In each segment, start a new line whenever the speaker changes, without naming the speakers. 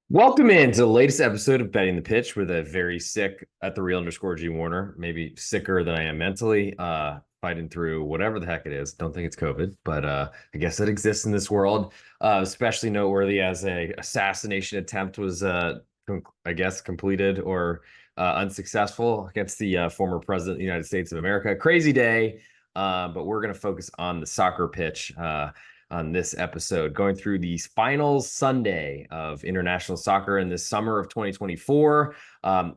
Welcome into the latest episode of Betting the Pitch with a very sick at the real underscore G Warner, maybe sicker than I am mentally, fighting through whatever the heck it is. Don't think it's COVID, but I guess it exists in this world. Especially noteworthy as a assassination attempt was, I guess, completed or unsuccessful against the former president of the United States of America. Crazy day, but we're going to focus on the soccer pitch. On this episode, going through the finals Sunday of international soccer in this summer of 2024.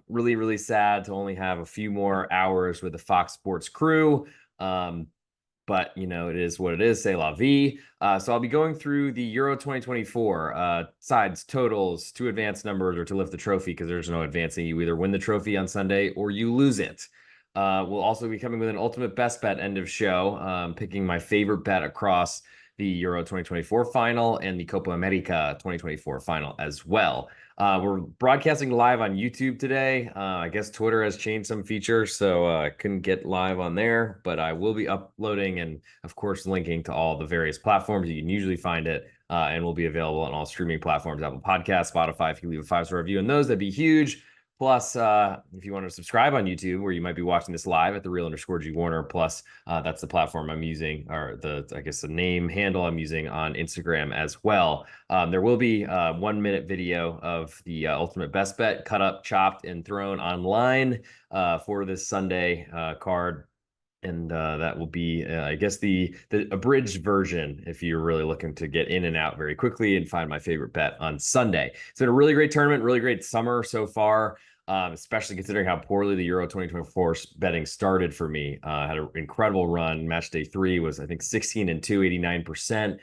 Really, really sad to only have a few more hours with the Fox Sports crew. But it is what it is. C'est la vie. So I'll be going through the Euro 2024 sides, totals, to advance numbers, or to lift the trophy, because there's no advancing. You either win the trophy on Sunday or you lose it. We'll also be coming with an ultimate best bet end of show, picking my favorite bet across the Euro 2024 final and the Copa America 2024 final as well. We're broadcasting live on YouTube today. I guess Twitter has changed some features, so I couldn't get live on there, but I will be uploading and, of course, linking to all the various platforms. You can usually find it, and will be available on all streaming platforms, Apple Podcasts, Spotify. If you leave a 5-star review on those, that'd be huge. Plus, if you want to subscribe on YouTube, where you might be watching this live at the real underscore G Warner, plus that's the platform I'm using, or the name handle I'm using on Instagram as well. There will be a 1-minute video of the ultimate best bet cut up, chopped, and thrown online for this Sunday card. And that will be, I guess, the abridged version if you're really looking to get in and out very quickly and find my favorite bet on Sunday. It's been a really great tournament, really great summer so far, especially considering how poorly the Euro 2024 betting started for me. Had an incredible run. Match day 3 was, I think, 16-2, 89%.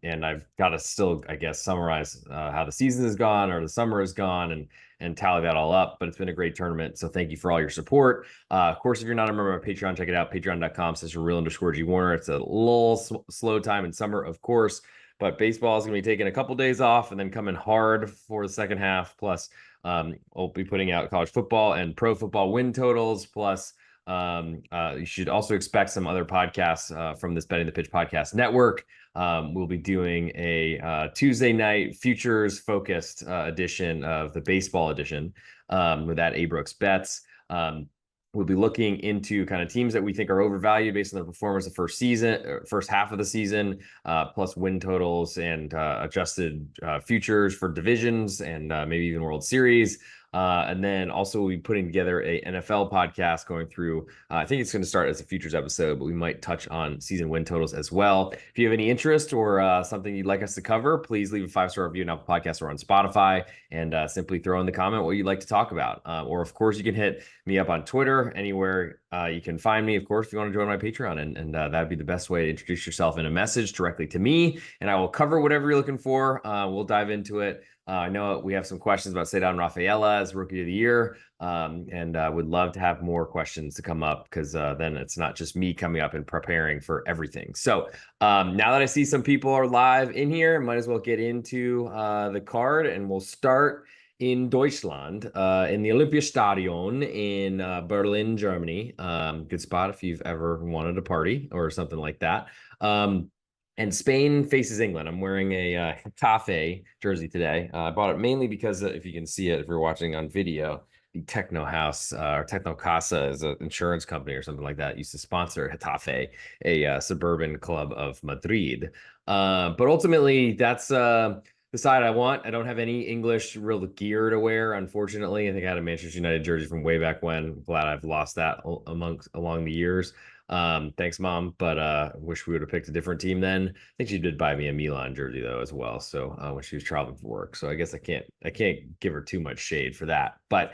And I've got to still, I guess, summarize how the season has gone or the summer has gone and tally that all up. But it's been a great tournament. So thank you for all your support. Of course, if you're not a member of Patreon, check it out. Patreon.com/real_G Warner. It's a little slow time in summer, of course, but baseball is going to be taking a couple days off and then coming hard for the second half. Plus, we'll be putting out college football and pro football win totals. Plus, you should also expect some other podcasts from this Betting the Pitch podcast network. We'll be doing a Tuesday night futures focused edition of the baseball edition with that A Brooks Bets. We'll be looking into kind of teams that we think are overvalued based on their performance the first half of the season, plus win totals and adjusted futures for divisions and maybe even World Series. And then also we'll be putting together a NFL podcast going through, I think it's going to start as a futures episode, but we might touch on season win totals as well. If you have any interest or something you'd like us to cover, please leave a 5-star review on Apple Podcasts or on Spotify, and simply throw in the comment what you'd like to talk about. Or of course, you can hit me up on Twitter, anywhere you can find me, of course, if you want to join my Patreon, and that'd be the best way to introduce yourself in a message directly to me, and I will cover whatever you're looking for. We'll dive into it. I know we have some questions about Cedar Rafaela as Rookie of the Year, and would love to have more questions to come up, because then it's not just me coming up and preparing for everything. So now that I see some people are live in here, might as well get into the card, and we'll start in Deutschland, in the Olympiastadion in Berlin, Germany. Good spot if you've ever wanted to party or something like that. And Spain faces England. I'm wearing a Getafe jersey today. I bought it mainly because, if you can see it, if you're watching on video, the Techno House or Techno Casa is an insurance company or something like that. Used to sponsor Getafe, a suburban club of Madrid. But ultimately, that's the side I want. I don't have any English real gear to wear, unfortunately. I think I had a Manchester United jersey from way back when. Glad I've lost that along the years. Thanks, Mom, but wish we would have picked a different team then. I think she did buy me a Milan jersey though as well. So when she was traveling for work, so I guess I can't give her too much shade for that. But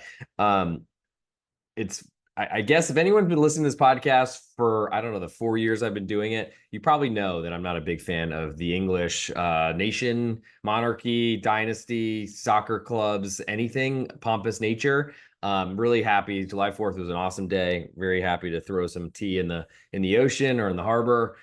it's I guess if anyone's been listening to this podcast for, I don't know, the 4 years I've been doing it, you probably know that I'm not a big fan of the English nation, monarchy, dynasty, soccer clubs, anything pompous nature. Really happy. July 4th was an awesome day. Very happy to throw some tea in the ocean or in the harbor.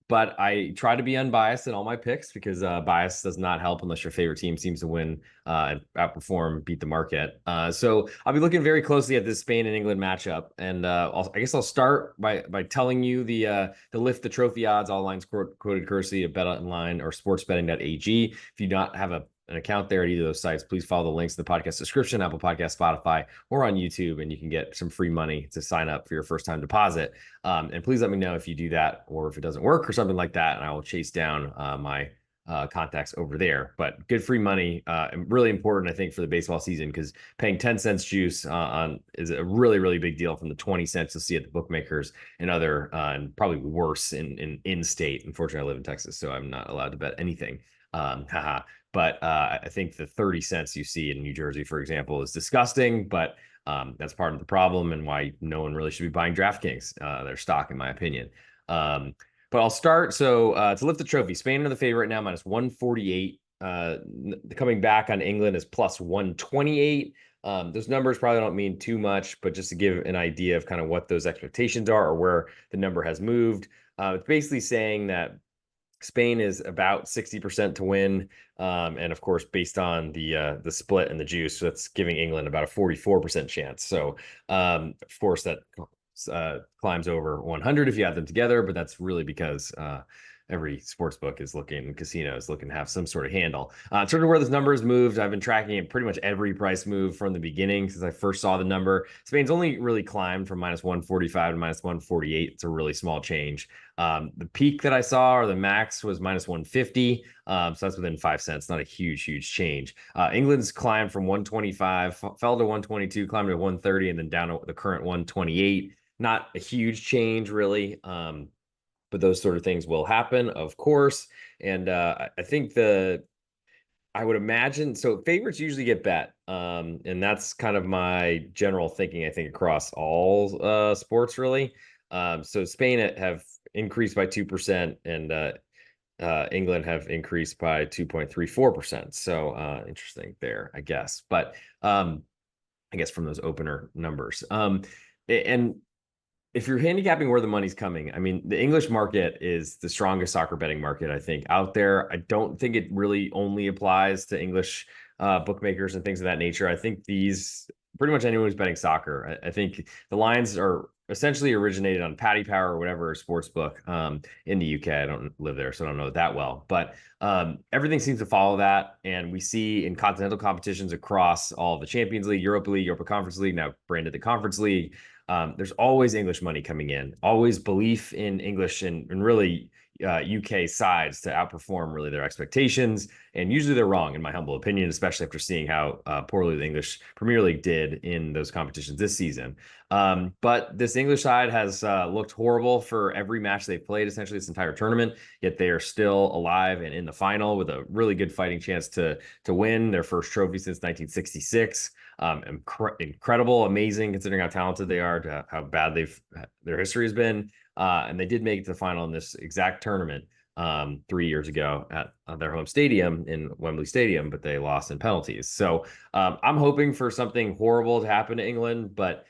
But I try to be unbiased in all my picks, because bias does not help unless your favorite team seems to win, and outperform, beat the market. So I'll be looking very closely at this Spain and England matchup, and I guess I'll start by telling you the lift the trophy odds. All lines quoted courtesy of Bet Online or SportsBetting.ag. If you not have a an account there at either of those sites, please follow the links in the podcast description, Apple Podcast, Spotify, or on YouTube, and you can get some free money to sign up for your first time deposit. And please let me know if you do that or if it doesn't work or something like that, and I will chase down my contacts over there. But good free money, and really important, I think, for the baseball season, because paying 10 cents juice on is a really, really big deal from the 20 cents you'll see at the bookmakers and other, and probably worse in state. Unfortunately, I live in Texas, so I'm not allowed to bet anything. Haha. But I think the 30 cents you see in New Jersey, for example, is disgusting, but that's part of the problem and why no one really should be buying DraftKings, their stock, in my opinion. But I'll start. So to lift the trophy, Spain are the favorite right now, minus 148. Coming back on England is plus 128. Those numbers probably don't mean too much, but just to give an idea of kind of what those expectations are or where the number has moved, it's basically saying that Spain is about 60% to win. And of course, based on the split and the juice, that's giving England about a 44% chance. So of course, that climbs over 100 if you add them together, but that's really because every sports book is looking, casino is looking to have some sort of handle. In terms of where this number has moved, I've been tracking it pretty much every price move from the beginning since I first saw the number. Spain's only really climbed from minus 145 to minus 148. It's a really small change. The peak that I saw, or the max, was minus 150. So that's within 5 cents, not a huge change. England's climbed from 125, fell to 122, climbed to 130, and then down to the current 128. Not a huge change, really. But those sort of things will happen, of course. And I think I would imagine, so favorites usually get bet. And that's kind of my general thinking, I think, across all sports, really. So Spain have increased by 2%, and England have increased by 2.34%. So interesting there, I guess. But I guess from those opener numbers. And if you're handicapping where the money's coming, I mean, the English market is the strongest soccer betting market, I think, out there. I don't think it really only applies to English bookmakers and things of that nature. I think pretty much anyone who's betting soccer, I think the lines are essentially originated on Paddy Power or whatever sports book in the UK. I don't live there, so I don't know it that well. But everything seems to follow that. And we see in continental competitions across all the Champions League, Europa League, Europa Conference League, now branded the Conference League, there's always English money coming in, always belief in English and really UK sides to outperform really their expectations. And usually they're wrong, in my humble opinion, especially after seeing how poorly the English Premier League did in those competitions this season. But this English side has looked horrible for every match they've played, essentially this entire tournament, yet they are still alive and in the final with a really good fighting chance to win their first trophy since 1966. Incredible, amazing, considering how talented they are, to how bad their history has been. And they did make it to the final in this exact tournament 3 years ago at their home stadium in Wembley Stadium, but they lost in penalties. So I'm hoping for something horrible to happen to England, but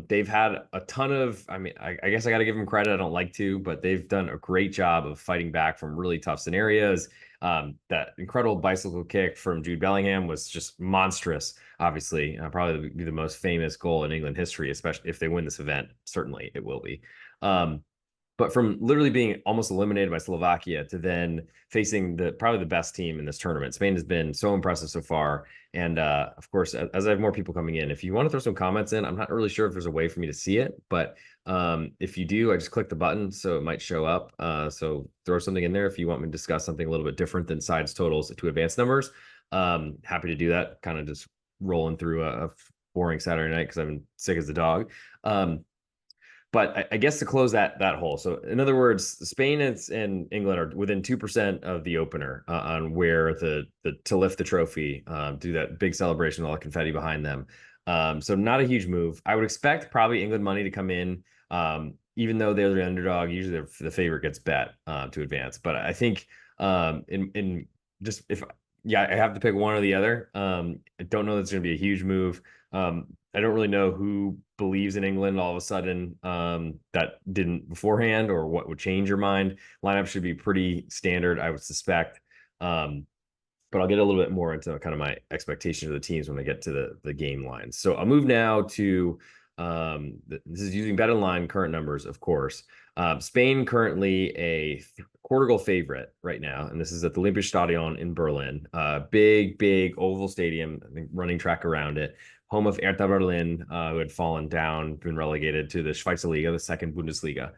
they've had a ton of, I mean, I guess I got to give them credit. I don't like to, but they've done a great job of fighting back from really tough scenarios. That incredible bicycle kick from Jude Bellingham was just monstrous. Obviously, probably be the most famous goal in England history, especially if they win this event. Certainly it will be. But from literally being almost eliminated by Slovakia to then facing probably the best team in this tournament, Spain has been so impressive so far. And of course, as I have more people coming in, if you want to throw some comments in, I'm not really sure if there's a way for me to see it, but if you do, I just click the button so it might show up. So throw something in there if you want me to discuss something a little bit different than sides, totals to advanced numbers. Happy to do that. Kind of just rolling through a boring Saturday night because I've been sick as a dog. But I guess to close that hole. So in other words, Spain and England are within 2% of the opener on where to lift the trophy, do that big celebration, all the confetti behind them. So not a huge move. I would expect probably England money to come in, even though they're the underdog. Usually the favorite gets bet to advance. But I think in just I have to pick one or the other. I don't know that's going to be a huge move. I don't really know who believes in England all of a sudden that didn't beforehand, or what would change your mind. Lineup should be pretty standard, I would suspect. But I'll get a little bit more into kind of my expectations of the teams when I get to the game lines. So I'll move now to This is using BetOnline current numbers, of course. Spain currently a quarter goal favorite right now, and this is at the Olympiastadion in Berlin. Big oval stadium, I think running track around it. Home of Hertha Berlin, who had fallen down, been relegated to the Schweizer Liga, the second Bundesliga.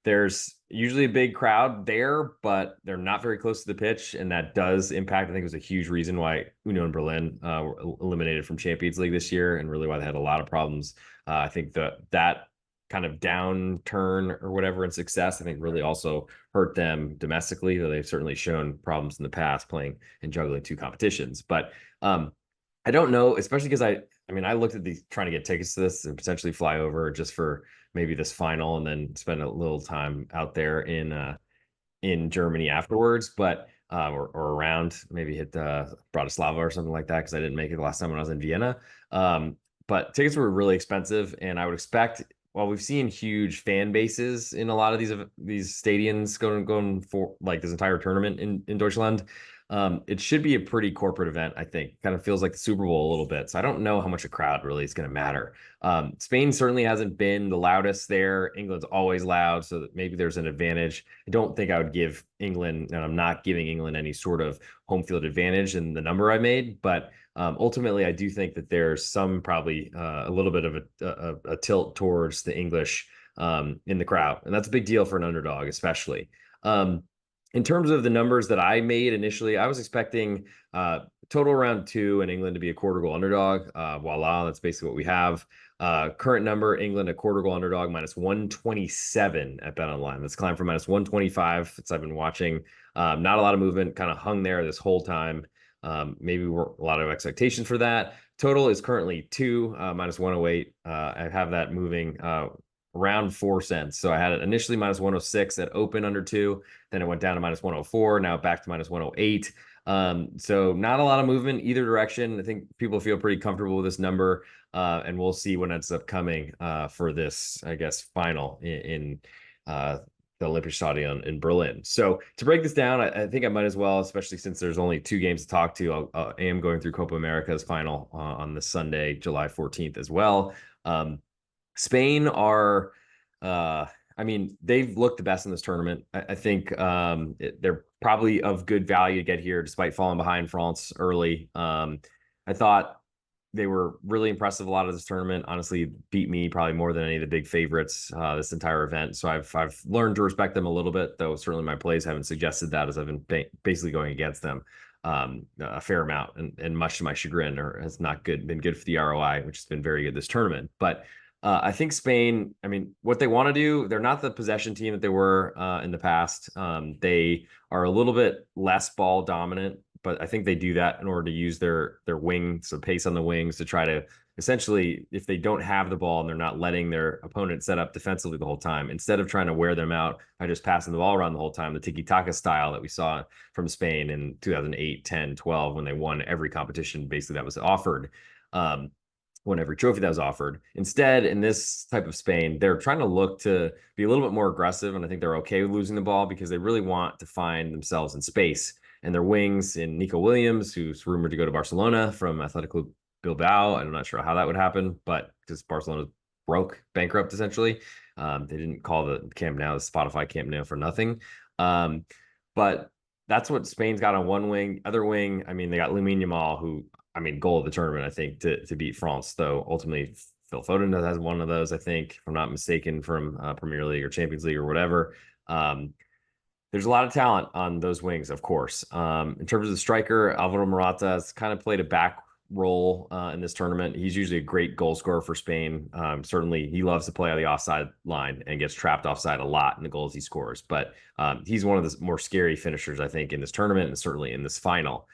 There's usually a big crowd there, but they're not very close to the pitch, and that does impact. I think it was a huge reason why Union Berlin were eliminated from Champions League this year, and really why they had a lot of problems. I think that kind of downturn or whatever in success, I think really also hurt them domestically, though they've certainly shown problems in the past playing and juggling two competitions. But I don't know, especially because I looked at these trying to get tickets to this and potentially fly over just for maybe this final and then spend a little time out there in Germany afterwards, but or around, maybe hit Bratislava or something like that, because I didn't make it the last time when I was in Vienna. But tickets were really expensive, and I would expect, well, we've seen huge fan bases in a lot of these stadiums going for like this entire tournament in Deutschland. It should be a pretty corporate event, I think. Kind of feels like the Super Bowl a little bit. So I don't know how much a crowd really is going to matter. Spain certainly hasn't been the loudest there. England's always loud, so that maybe there's an advantage. I don't think I would give England, and I'm not giving England any sort of home field advantage in the number I made, but ultimately I do think that there's some probably a little bit of a tilt towards the English in the crowd, and that's a big deal for an underdog, especially. In terms of the numbers that I made initially, I was expecting total around 2 and England to be a quarter goal underdog. Voila, that's basically what we have. Current number, England a quarter goal underdog, -127 at BetOnline. That's climbed from -125 since I've been watching. Not a lot of movement, kind of hung there this whole time. Maybe a lot of expectations for that. Total is currently 2, -108. I have that moving around 4 cents. So I had it initially -106 at open under 2. Then it went down to -104. Now back to -108. So not a lot of movement either direction. I think people feel pretty comfortable with this number. And we'll see what ends up coming for this, I guess, final in the Olympiastadion in Berlin. So to break this down, I think I might as well, especially since there's only 2 games to talk to. I am going through Copa America's final on this Sunday, July 14th as well. Spain are, they've looked the best in this tournament. I think they're probably of good value to get here despite falling behind France early. I thought they were really impressive a lot of this tournament. Honestly, beat me probably more than any of the big favorites this entire event. So I've learned to respect them a little bit, though certainly my plays haven't suggested that, as I've been basically going against them a fair amount, and much to my chagrin, or has not been good for the ROI, which has been very good this tournament. But I think Spain, what they want to do, they're not the possession team that they were in the past. They are a little bit less ball dominant, but I think they do that in order to use their wings, so pace on the wings, to try to essentially, if they don't have the ball and they're not letting their opponent set up defensively the whole time, instead of trying to wear them out by just passing the ball around the whole time, the tiki-taka style that we saw from Spain in 2008, 10, 12, when they won every competition basically that was offered. Won every trophy that was offered. Instead, in this type of Spain, they're trying to look to be a little bit more aggressive, and I think they're okay with losing the ball because they really want to find themselves in space. And their wings in Nico Williams, who's rumored to go to Barcelona from Athletic Club Bilbao. I'm not sure how that would happen, but because Barcelona bankrupt essentially. They didn't call the Camp Nou the Spotify Camp Nou for nothing. But that's what Spain's got on one wing. Other wing, they got Lamine Yamal, who, goal of the tournament, I think, to beat France, though ultimately Phil Foden has one of those, I think, if I'm not mistaken, from Premier League or Champions League or whatever. There's a lot of talent on those wings, of course. In terms of the striker, Alvaro Morata has kind of played a back role in this tournament. He's usually a great goal scorer for Spain. Certainly, he loves to play on the offside line and gets trapped offside a lot in the goals he scores. But he's one of the more scary finishers, I think, in this tournament, and certainly in this final.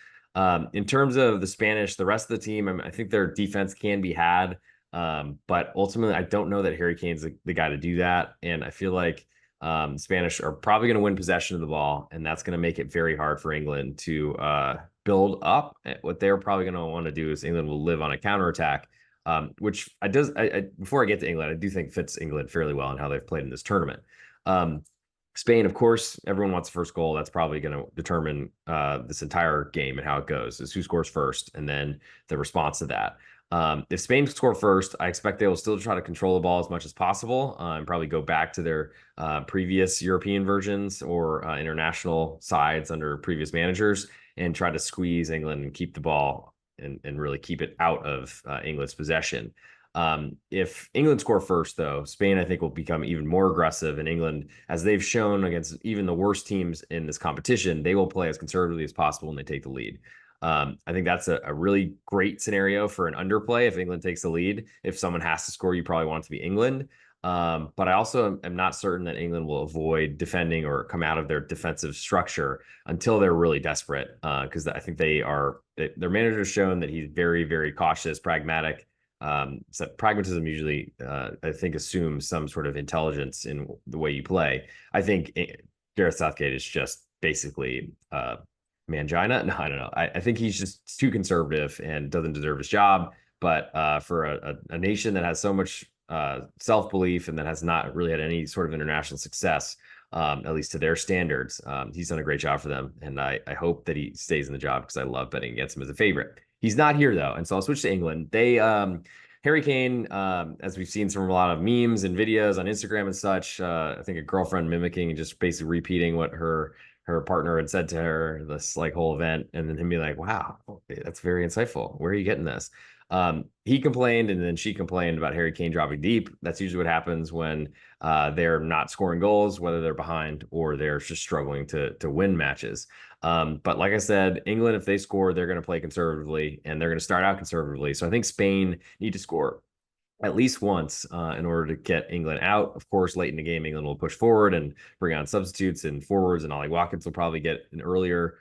In terms of the Spanish, the rest of the team, I think their defense can be had. But ultimately, I don't know that Harry Kane's the guy to do that. And I feel like Spanish are probably going to win possession of the ball, and that's going to make it very hard for England to build up. What they're probably going to want to do is England will live on a counterattack, which before I get to England, I do think fits England fairly well in how they've played in this tournament. Spain, of course, everyone wants the first goal. That's probably going to determine this entire game and how it goes, is who scores first, and then the response to that. If Spain score first, I expect they will still try to control the ball as much as possible and probably go back to their previous European versions or international sides under previous managers and try to squeeze England and keep the ball and really keep it out of England's possession. If England score first, though, Spain, I think, will become even more aggressive. And England, as they've shown against even the worst teams in this competition, they will play as conservatively as possible when they take the lead. I think that's a really great scenario for an underplay if England takes the lead. If someone has to score, you probably want it to be England. But I also am not certain that England will avoid defending or come out of their defensive structure until they're really desperate. Because I think their manager's shown that he's very, very cautious, pragmatic. So pragmatism usually, I think, assumes some sort of intelligence in the way you play. I think Gareth Southgate is just basically mangina. No, I don't know. I think he's just too conservative and doesn't deserve his job. But for a nation that has so much self-belief and that has not really had any sort of international success, at least to their standards, he's done a great job for them. And I hope that he stays in the job because I love betting against him as a favorite. He's not here though, and so I'll switch to England. Harry Kane, as we've seen from a lot of memes and videos on Instagram and such, I think a girlfriend mimicking and just basically repeating what her partner had said to her this like whole event, and then him be like, "Wow, that's very insightful. Where are you getting this?" He complained, and then she complained about Harry Kane dropping deep. That's usually what happens when they're not scoring goals, whether they're behind or they're just struggling to win matches. But like I said, England, if they score, they're going to play conservatively and they're going to start out conservatively. So I think Spain need to score at least once in order to get England out. Of course, late in the game, England will push forward and bring on substitutes and forwards, and Ollie Watkins will probably get an earlier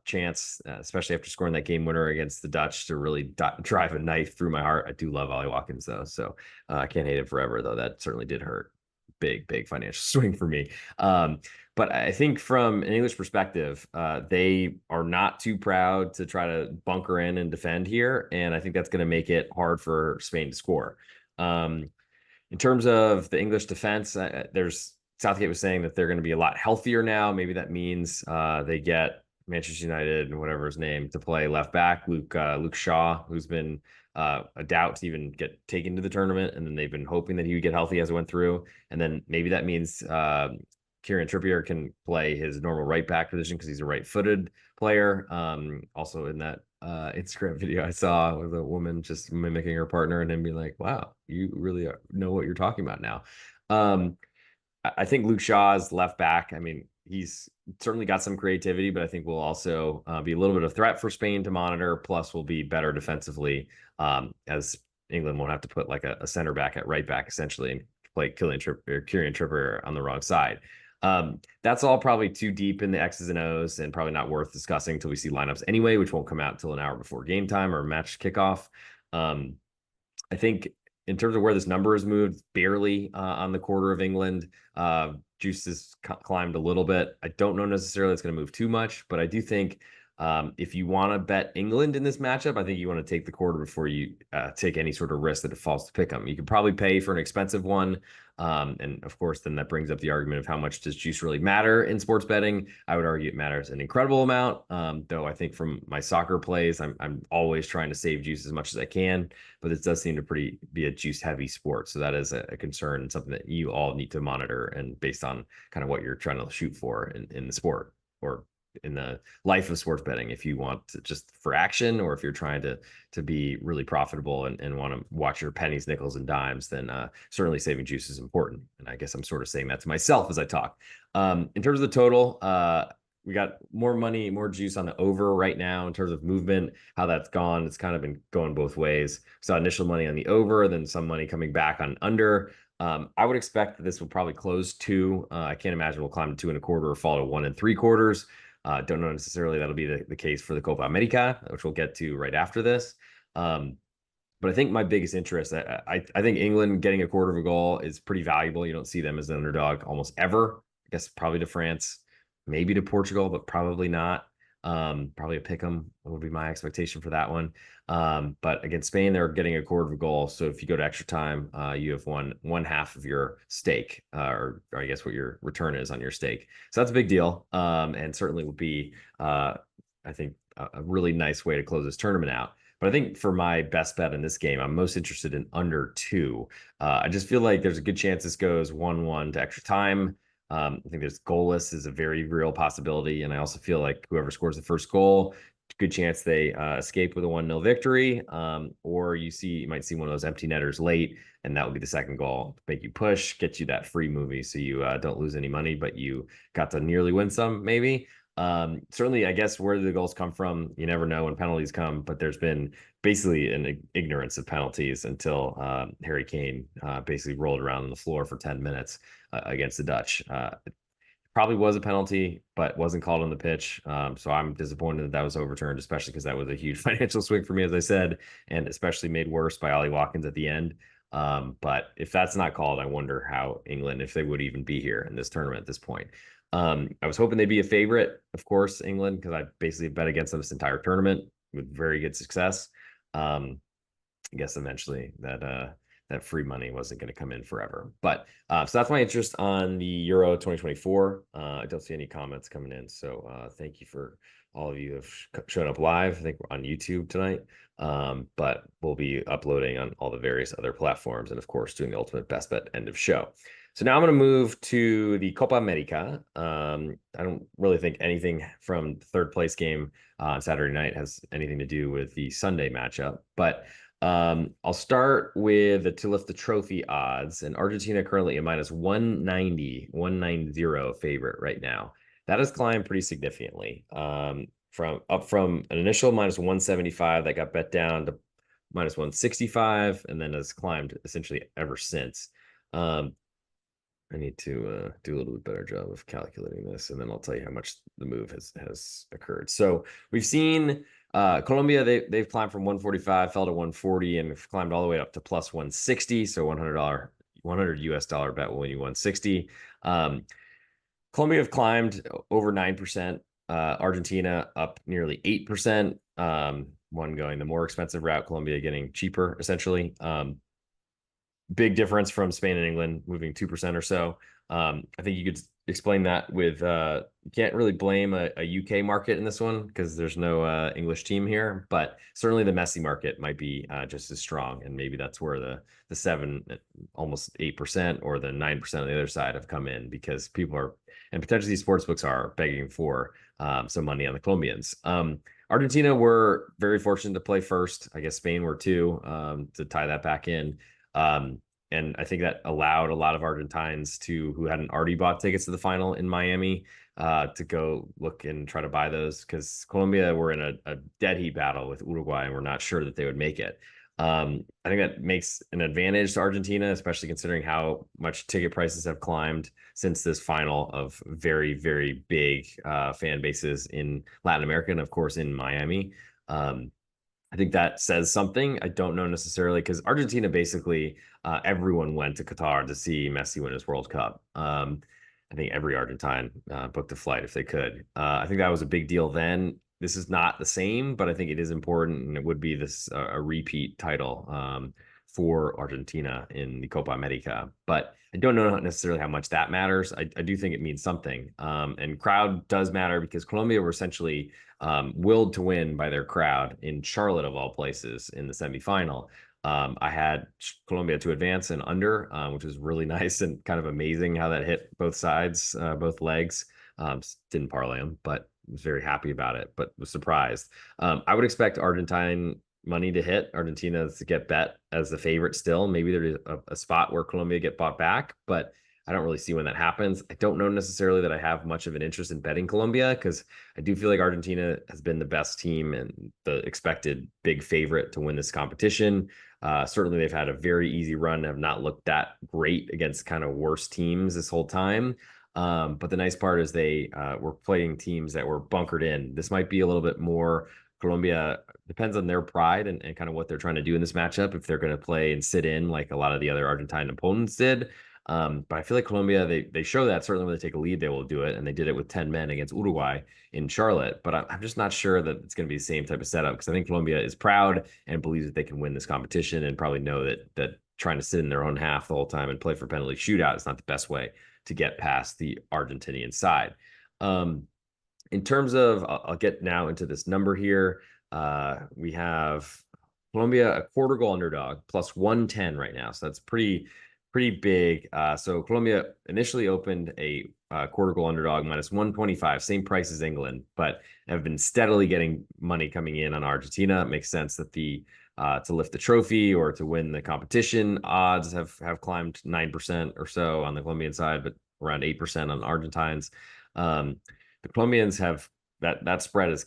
chance, especially after scoring that game winner against the Dutch to really drive a knife through my heart. I do love Ollie Watkins, though, so I can't hate him forever, though. That certainly did hurt. Big financial swing for me. But I think from an English perspective, they are not too proud to try to bunker in and defend here. And I think that's going to make it hard for Spain to score. In terms of the English defense, there's Southgate was saying that they're going to be a lot healthier now. Maybe that means they get Manchester United and whatever his name to play left back, Luke Shaw, who's been a doubt to even get taken to the tournament. And then they've been hoping that he would get healthy as it went through. And then maybe that means Kieran Trippier can play his normal right back position because he's a right-footed player. Also in that Instagram video I saw with a woman just mimicking her partner and then being like, wow, you really know what you're talking about now. I think Luke Shaw's left back. I mean, he's certainly got some creativity, but I think will also be a little bit of threat for Spain to monitor. Plus, will be better defensively as England won't have to put like a center back at right back essentially and play Kieran Trippier on the wrong side. That's all probably too deep in the X's and O's and probably not worth discussing until we see lineups anyway, which won't come out until an hour before game time or match kickoff. I think in terms of where this number has moved, barely on the quarter of England. Juice has climbed a little bit. I don't know necessarily it's going to move too much, but I do think if you want to bet England in this matchup, I think you want to take the quarter before you take any sort of risk that it falls to pick them. You could probably pay for an expensive one. And of course, then that brings up the argument of how much does juice really matter in sports betting? I would argue it matters an incredible amount. Though I think from my soccer plays, I'm always trying to save juice as much as I can, but this does seem to be a juice heavy sport. So that is a concern and something that you all need to monitor and based on kind of what you're trying to shoot for in the sport or in the life of sports betting, if you want to just for action or if you're trying to be really profitable and want to watch your pennies, nickels, and dimes, then certainly saving juice is important. And I guess I'm sort of saying that to myself as I talk. In terms of the total, we got more money, more juice on the over right now in terms of movement, how that's gone. It's kind of been going both ways. So initial money on the over, then some money coming back on under. I would expect that this will probably close 2. I can't imagine we'll climb to 2.25 or fall to 1 3/4. Don't know necessarily that'll be the case for the Copa America, which we'll get to right after this. But I think my biggest interest, I think England getting a quarter of a goal is pretty valuable. You don't see them as an underdog almost ever. I guess probably to France, maybe to Portugal, but probably not. Probably a pick 'em would be my expectation for that one. But against Spain, they're getting a quarter of a goal. So if you go to extra time, you have one half of your stake, or I guess what your return is on your stake. So that's a big deal. And certainly would be, I think, a really nice way to close this tournament out. But I think for my best bet in this game, I'm most interested in under 2. I just feel like there's a good chance this goes 1-1 to extra time. I think there's goalless is a very real possibility. And I also feel like whoever scores the first goal, good chance they escape with a 1-0 victory. Or you might see one of those empty netters late, and that will be the second goal to make you push, get you that free movie so you don't lose any money, but you got to nearly win some, maybe. Certainly, I guess where the goals come from, you never know when penalties come, but there's been basically an ignorance of penalties until Harry Kane basically rolled around on the floor for 10 minutes against the Dutch. Probably was a penalty, but wasn't called on the pitch. So I'm disappointed that was overturned, especially because that was a huge financial swing for me, as I said, and especially made worse by Ollie Watkins at the end. But if that's not called, I wonder how England, if they would even be here in this tournament at this point. I was hoping they'd be a favorite, of course, England, because I basically bet against them this entire tournament with very good success. I guess eventually that free money wasn't going to come in forever. But so that's my interest on the Euro 2024. I don't see any comments coming in. So thank you for all of you who have shown up live. I think we're on YouTube tonight. But we'll be uploading on all the various other platforms and, of course, doing the ultimate best bet end of show. So now I'm going to move to the Copa America. I don't really think anything from the third place game on Saturday night has anything to do with the Sunday matchup. But I'll start with the to lift the trophy odds, and Argentina currently a minus 190 favorite right now. That has climbed pretty significantly. From an initial minus 175 that got bet down to minus 165, and then has climbed essentially ever since. I need to do a little bit better job of calculating this, and then I'll tell you how much the move has occurred. So we've seen Colombia, they've climbed from 145, fell to 140, and climbed all the way up to plus 160. So $100 US dollar bet will win you 160. Colombia have climbed over 9%. Argentina up nearly 8%. One going the more expensive route, Colombia getting cheaper, essentially. Big difference from Spain and England moving 2% or so. I think you could explain that with you can't really blame a UK market in this one because there's no English team here, but certainly the Messi market might be just as strong, and maybe that's where the 7, almost 8%, or the 9% on the other side have come in, because people are, and potentially these sports books are begging for some money on the Colombians. Argentina were very fortunate to play first. I guess Spain were too, to tie that back in. And I think that allowed a lot of Argentines who hadn't already bought tickets to the final in Miami to go look and try to buy those, because Colombia were in a dead heat battle with Uruguay and we're not sure that they would make it. I think that makes an advantage to Argentina, especially considering how much ticket prices have climbed since this final of very, very big fan bases in Latin America and, of course, in Miami. I think that says something. I don't know necessarily, because Argentina basically everyone went to Qatar to see Messi win his World Cup. I think every Argentine booked a flight if they could. I think that was a big deal then. This is not the same, but I think it is important, and it would be this a repeat title for Argentina in the Copa America. But I don't know necessarily how much that matters. I do think it means something. And crowd does matter, because Colombia were essentially willed to win by their crowd in Charlotte, of all places, in the semifinal. I had Colombia to advance and under, which was really nice and kind of amazing how that hit both sides, both legs. Didn't parlay them, but was very happy about it, but was surprised. I would expect Argentine money to hit, Argentina to get bet as the favorite still. Maybe there's a spot where Colombia get bought back, but I don't really see when that happens. I don't know necessarily that I have much of an interest in betting Colombia, because I do feel like Argentina has been the best team and the expected big favorite to win this competition. Certainly, they've had a very easy run, have not looked that great against kind of worse teams this whole time. But the nice part is they were playing teams that were bunkered in. This might be a little bit more Colombia, depends on their pride and kind of what they're trying to do in this matchup, if they're going to play and sit in like a lot of the other Argentine opponents did. But I feel like Colombia, they show that certainly when they take a lead, they will do it. And they did it with 10 men against Uruguay in Charlotte. But I'm just not sure that it's going to be the same type of setup, because I think Colombia is proud and believes that they can win this competition, and probably know that trying to sit in their own half the whole time and play for penalty shootout is not the best way to get past the Argentinian side. In terms of, I'll get now into this number here. We have Colombia, a quarter goal underdog, plus 110 right now. So that's pretty big. So Colombia initially opened a quarter goal underdog minus 125, same price as England, but have been steadily getting money coming in on Argentina. It makes sense that the to lift the trophy or to win the competition odds have climbed 9% or so on the Colombian side, but around 8% on Argentines. The Colombians have that spread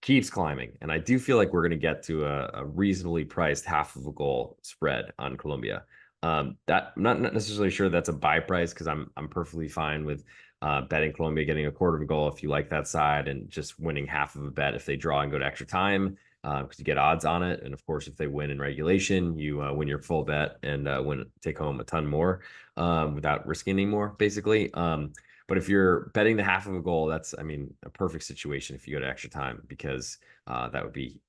keeps climbing, and I do feel like we're going to get to a reasonably priced half of a goal spread on Colombia. That I'm not necessarily sure that's a buy price because I'm perfectly fine with betting Colombia getting a quarter of a goal if you like that side, and just winning half of a bet if they draw and go to extra time because you get odds on it. And of course, if they win in regulation, you win your full bet and take home a ton more without risking any more, basically. But if you're betting the half of a goal, that's, I mean, a perfect situation if you go to extra time because that would be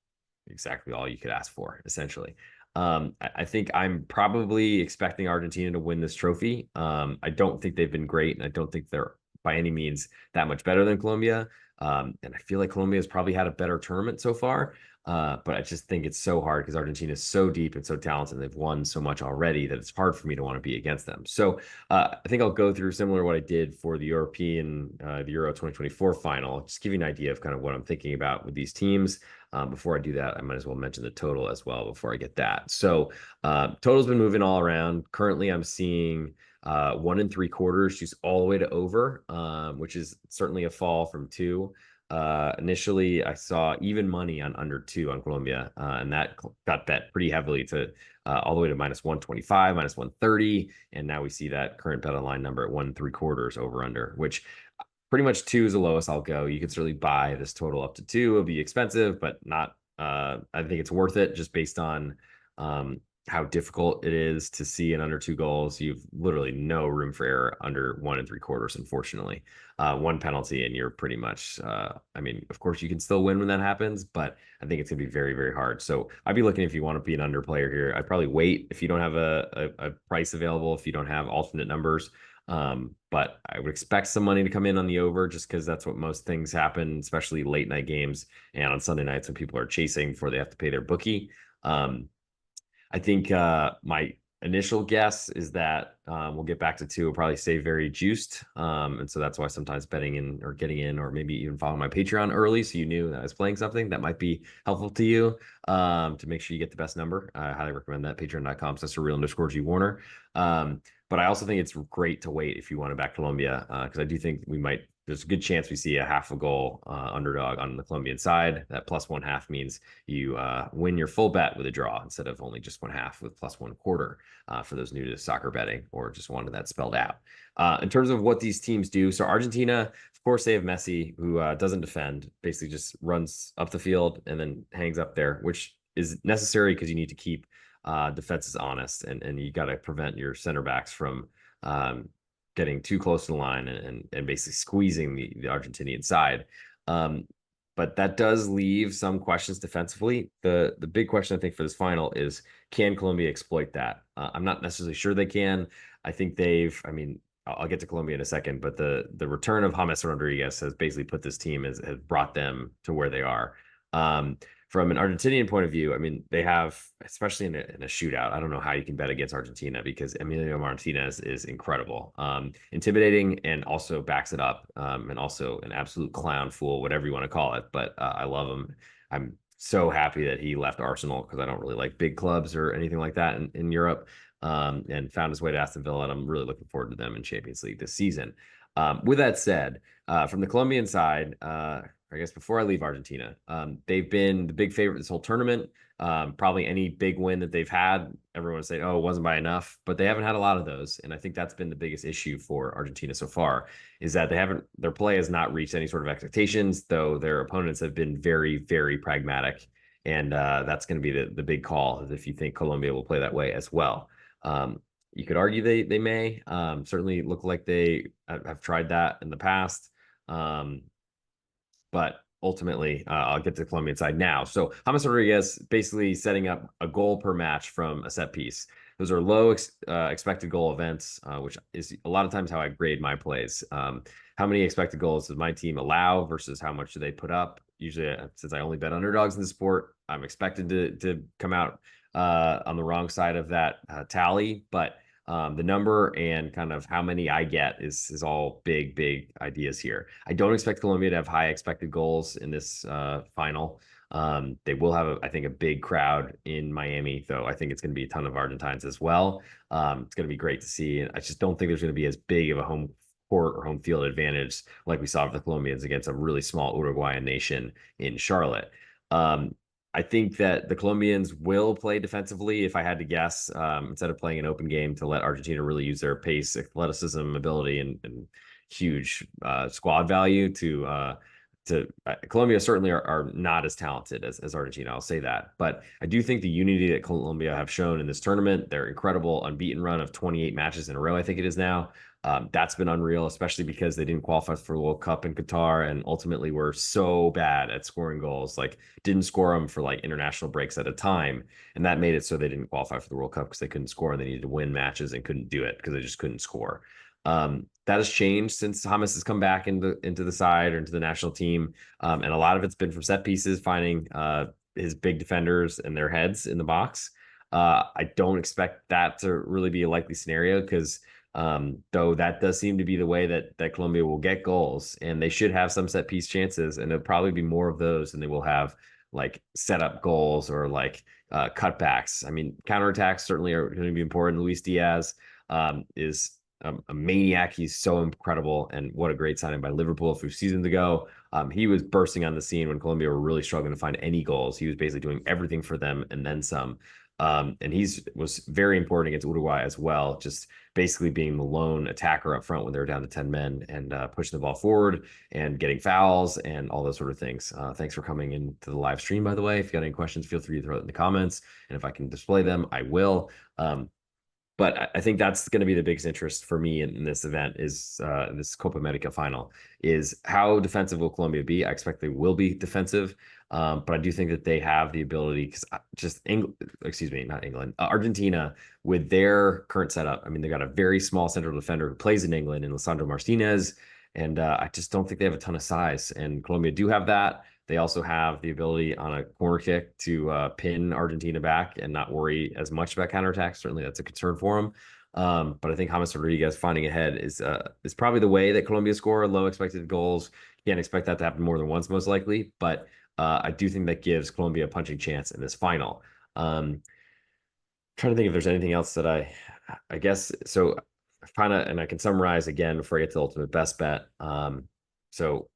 exactly all you could ask for, essentially. I think I'm probably expecting Argentina to win this trophy. I don't think they've been great, and I don't think they're by any means that much better than Colombia. And I feel like Colombia has probably had a better tournament so far. But I just think it's so hard because Argentina is so deep and so talented. And they've won so much already that it's hard for me to want to be against them. So I think I'll go through similar to what I did for the the Euro 2024 final, just give you an idea of kind of what I'm thinking about with these teams. Before I do that, I might as well mention the total as well before I get that. So total's been moving all around. Currently, I'm seeing 1 3/4 just all the way to over, which is certainly a fall from 2. Initially, I saw even money on under 2 on Colombia, and that got bet pretty heavily to all the way to minus 125, minus 130, and now we see that current bet online number at 1 3/4 over under, which pretty much 2 is the lowest I'll go. You could certainly buy this total up to 2. It'll be expensive, but not. I think it's worth it just based on how difficult it is to see an under 2 goals. You've literally no room for error under 1 3/4, unfortunately. One penalty and you're pretty much. I mean, of course, you can still win when that happens, but I think it's gonna be very, very hard. So I'd be looking if you want to be an under player here. I'd probably wait if you don't have a price available, if you don't have alternate numbers. But I would expect some money to come in on the over just because that's what most things happen, especially late night games and on Sunday nights when people are chasing before they have to pay their bookie. I think my initial guess is that we'll get back to 2. Will probably stay very juiced. And so that's why sometimes betting in or getting in or maybe even following my Patreon early so you knew that I was playing something that might be helpful to you to make sure you get the best number. I highly recommend that. Patreon.com/real_G Warner. But I also think it's great to wait if you want to back Colombia because I do think there's a good chance we see a half a goal underdog on the Colombian side. That plus 1/2 means you win your full bet with a draw instead of only just 1/2 with plus 1/4 for those new to soccer betting or just wanted that spelled out. In terms of what these teams do, so Argentina, of course, they have Messi, who doesn't defend, basically just runs up the field and then hangs up there, which is necessary because you need to keep defenses honest and you got to prevent your center backs from getting too close to the line and basically squeezing the Argentinian side. But that does leave some questions defensively. The big question I think for this final is, can Colombia exploit that? I'm not necessarily sure they can. I think I mean, I'll get to Colombia in a second, but the return of James Rodriguez has basically put this team has brought them to where they are. From an Argentinian point of view, I mean, they have, especially in a shootout, I don't know how you can bet against Argentina because Emilio Martinez is incredible, intimidating, and also backs it up, and also an absolute clown fool, whatever you want to call it. But I love him. I'm so happy that he left Arsenal because I don't really like big clubs or anything like that in Europe, and found his way to Aston Villa, and I'm really looking forward to them in Champions League this season. With that said, from the Colombian side, I guess before I leave Argentina, they've been the big favorite this whole tournament. Probably any big win that they've had, everyone's saying, "Oh, it wasn't by enough," but they haven't had a lot of those, and I think that's been the biggest issue for Argentina so far, is that their play has not reached any sort of expectations, though their opponents have been very, very pragmatic, and that's going to be the big call, is if you think Colombia will play that way as well. You could argue they may certainly look like they have tried that in the past. But ultimately, I'll get to the Colombian side now. So James Rodriguez basically setting up a goal per match from a set piece. Those are low expected goal events, which is a lot of times how I grade my plays. How many expected goals does my team allow versus how much do they put up? usually, since I only bet underdogs in the sport, I'm expected to come out on the wrong side of that tally. But the number and kind of how many I get is all big ideas here. I don't expect Colombia to have high expected goals in this final. They will have, I think, a big crowd in Miami, though. I think it's going to be a ton of Argentines as well. It's going to be great to see. And I just don't think there's going to be as big of a home court or home field advantage like we saw for the Colombians against a really small Uruguayan nation in Charlotte. I think that the Colombians will play defensively, if I had to guess, instead of playing an open game to let Argentina really use their pace, athleticism, ability, and huge squad value to Colombia certainly are not as talented as Argentina. I'll say that. But I do think the unity that Colombia have shown in this tournament, their incredible unbeaten run of 28 matches in a row, I think it is now, that's been unreal, especially because they didn't qualify for the World Cup in Qatar and ultimately were so bad at scoring goals, like didn't score them for like international breaks at a time. And that made it so they didn't qualify for the World Cup because they couldn't score and they needed to win matches and couldn't do it because they just couldn't score. That has changed since James has come back into the side or into the national team. And a lot of it's been from set pieces, finding his big defenders and their heads in the box. I don't expect that to really be a likely scenario because though that does seem to be the way that Colombia will get goals, and they should have some set piece chances, and it'll probably be more of those than they will have like set up goals or like cutbacks. I mean, counterattacks certainly are going to be important. Luis Diaz is a maniac. He's so incredible, and what a great signing by Liverpool a few seasons ago. He was bursting on the scene when Colombia were really struggling to find any goals. He was basically doing everything for them and then some. And was very important against Uruguay as well, just basically being the lone attacker up front when they were down to 10 men and pushing the ball forward and getting fouls and all those sort of things. Thanks for coming into the live stream, by the way. If you got any questions, feel free to throw it in the comments. And if I can display them, I will. But I think that's going to be the biggest interest for me in this event is this Copa America final is how defensive will Colombia be? I expect they will be defensive, but I do think that they have the ability because not England, Argentina with their current setup. I mean, they got a very small central defender who plays in England in Lisandro Martinez, and I just don't think they have a ton of size. And Colombia do have that. They also have the ability on a corner kick to pin Argentina back and not worry as much about counterattacks. Certainly, that's a concern for them. But I think James Rodriguez finding ahead is probably the way that Colombia score low expected goals. You can't expect that to happen more than once, most likely. But I do think that gives Colombia a punching chance in this final. Trying to think if there's anything else that I guess so. Kind of, and I can summarize again before I get to the ultimate best bet. So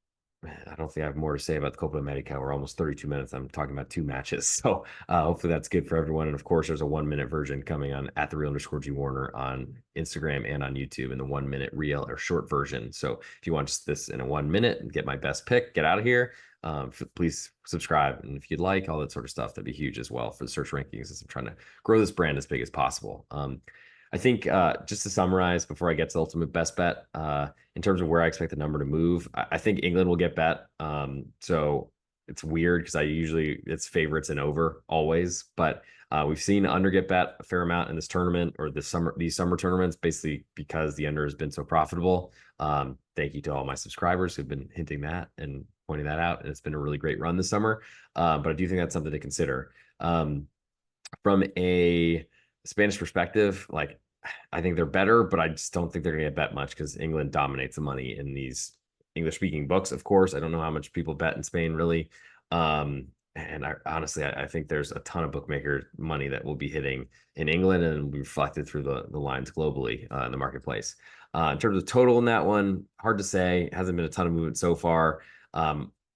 I don't think I have more to say about the Copa America. We're almost 32 minutes. I'm talking about two matches. So hopefully that's good for everyone. And of course, there's a 1 minute version coming on at the @real_G Warner on Instagram and on YouTube in the 1 minute reel or short version. So if you want just this in a 1 minute and get my best pick, get out of here. Please subscribe. And if you'd like all that sort of stuff, that'd be huge as well for the search rankings as I'm trying to grow this brand as big as possible. I think just to summarize before I get to the ultimate best bet, in terms of where I expect the number to move, I think England will get bet. So it's weird because it's favorites and over always, but we've seen under get bet a fair amount in this tournament or these summer tournaments, basically because the under has been so profitable. Thank you to all my subscribers who've been hinting that and pointing that out, and it's been a really great run this summer. But I do think that's something to consider. From a Spanish perspective, like I think they're better, but I just don't think they're going to get bet much because England dominates the money in these English speaking books. Of course, I don't know how much people bet in Spain really. And honestly, I think there's a ton of bookmaker money that will be hitting in England and will be reflected through the lines globally in the marketplace. In terms of total in that one, hard to say. It hasn't been a ton of movement so far.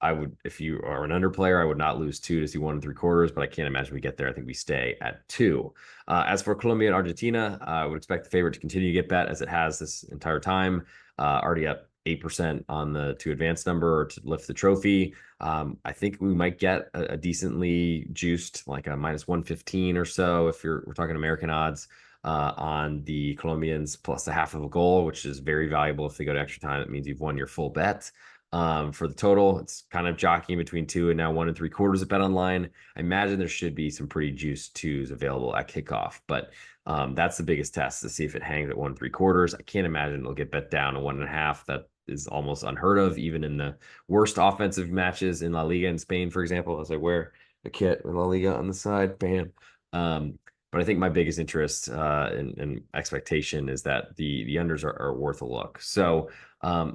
I would, if you are an under player, I would not lose 2 to see 1 3/4, but I can't imagine we get there. I think we stay at 2. As for Colombia and Argentina, I would expect the favorite to continue to get bet as it has this entire time. Already up 8% on the to advance number or to lift the trophy. I think we might get a decently juiced, like a -115 or so, if we're talking American odds on the Colombians plus a half of a goal, which is very valuable. If they go to extra time, it means you've won your full bet. For the total, it's kind of jockeying between 2 and now 1 3/4 at Bet Online. I imagine there should be some pretty juiced 2s available at kickoff, but that's the biggest test to see if it hangs at 1 3/4. I can't imagine it'll get bet down to 1.5. is almost unheard of, even in the worst offensive matches in La Liga in Spain, for example, as I wear a kit in La Liga on the side. Bam. But I think my biggest interest and expectation is that the unders are worth a look. So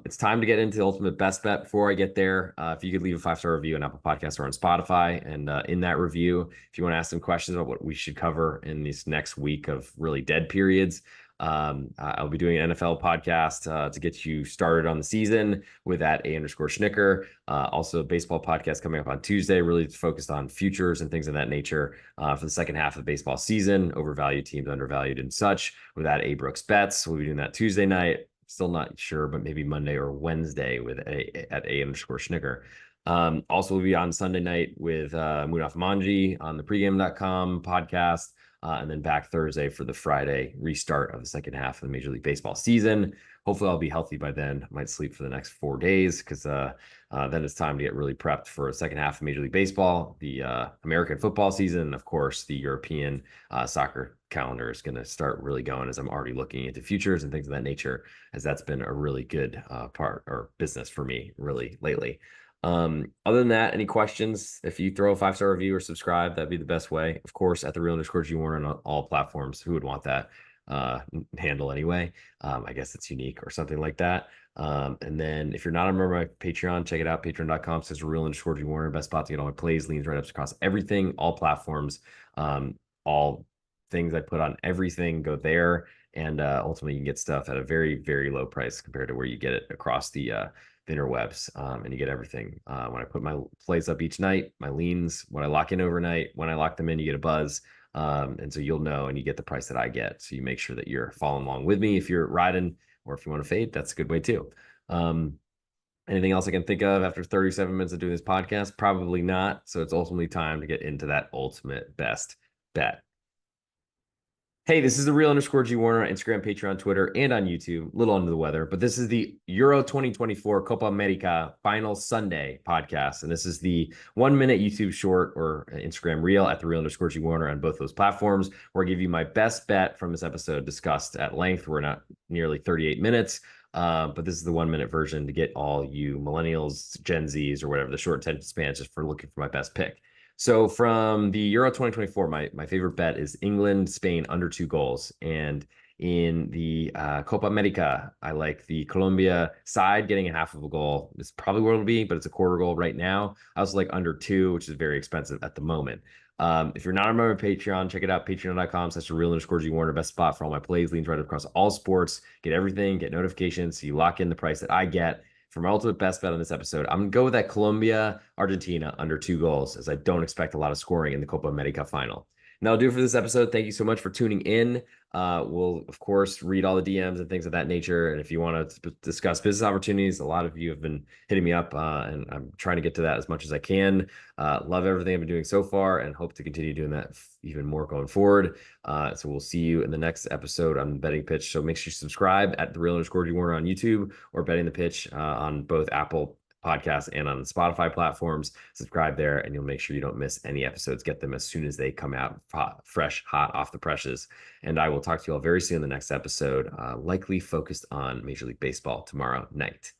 it's time to get into the ultimate best bet. Before I get there, if you could leave a 5-star review on Apple Podcasts or on Spotify, and in that review, if you want to ask some questions about what we should cover in this next week of really dead periods, I'll be doing an NFL podcast to get you started on the season with at _Schnicker. Also, a baseball podcast coming up on Tuesday, really focused on futures and things of that nature for the second half of the baseball season, overvalued teams, undervalued, and such. With that, Brooks Bets. We'll be doing that Tuesday night. Still not sure, but maybe Monday or Wednesday with at _Schnicker. Also, we'll be on Sunday night with Munaf Manji on the pregame.com podcast. And then back Thursday for the Friday restart of the second half of the Major League Baseball season. Hopefully I'll be healthy by then. I might sleep for the next 4 days because then it's time to get really prepped for a second half of Major League Baseball, the American football season, and of course the European soccer calendar is going to start really going, as I'm already looking into futures and things of that nature, as that's been a really good part or business for me really lately. Other than that, any questions? If you throw a 5-star review or subscribe, that'd be the best way. Of course, at the _G Warner on all platforms. Who would want that handle anyway? I guess it's unique or something like that. And then if you're not a member of my Patreon, check it out. Patreon.com/real_G Warner. Best spot to get all my plays, leans, write-ups across everything, all platforms, all things I put on everything go there. And ultimately, you can get stuff at a very, very low price compared to where you get it across the interwebs, and you get everything. When I put my plays up each night, my leans, when I lock in overnight, when I lock them in, you get a buzz. And so you'll know, and you get the price that I get. So you make sure that you're following along with me. If you're riding, or if you want to fade, that's a good way too. Anything else I can think of after 37 minutes of doing this podcast? Probably not. So it's ultimately time to get into that ultimate best bet. Hey, this is the real_G Warner on Instagram, Patreon, Twitter, and on YouTube. A little under the weather, but this is the Euro 2024 Copa America Final Sunday podcast. And this is the 1-minute YouTube short or Instagram reel at the real_G Warner on both those platforms, where I give you my best bet from this episode discussed at length. We're not nearly 38 minutes. But this is the 1-minute version to get all you millennials, Gen Zs, or whatever, the short attention spans, just for looking for my best pick. So from the Euro 2024, my favorite bet is England, Spain under 2 goals. And in the Copa America, I like the Colombia side getting a half of a goal. It's probably where it'll be, but it's a quarter goal right now. I also like under 2, which is very expensive at the moment. If you're not a member of Patreon, check it out, patreon.com/real_G Warner. Best spot for all my plays, leans, right across all sports. Get everything, get notifications, so you lock in the price that I get. For my ultimate best bet on this episode, I'm going to go with that Colombia, Argentina under 2 goals, as I don't expect a lot of scoring in the Copa America final. And that'll do it for this episode. Thank you so much for tuning in. We'll, of course, read all the DMs and things of that nature. And if you want to discuss business opportunities, a lot of you have been hitting me up, and I'm trying to get to that as much as I can. Love everything I've been doing so far and hope to continue doing that even more going forward. So we'll see you in the next episode on the Betting Pitch. So make sure you subscribe at the real_G Warner on YouTube, or Betting the Pitch on both Apple Podcasts and on the Spotify platforms. Subscribe there and you'll make sure you don't miss any episodes. Get them as soon as they come out, fresh, hot off the presses. And I will talk to you all very soon in the next episode, likely focused on Major League Baseball tomorrow night.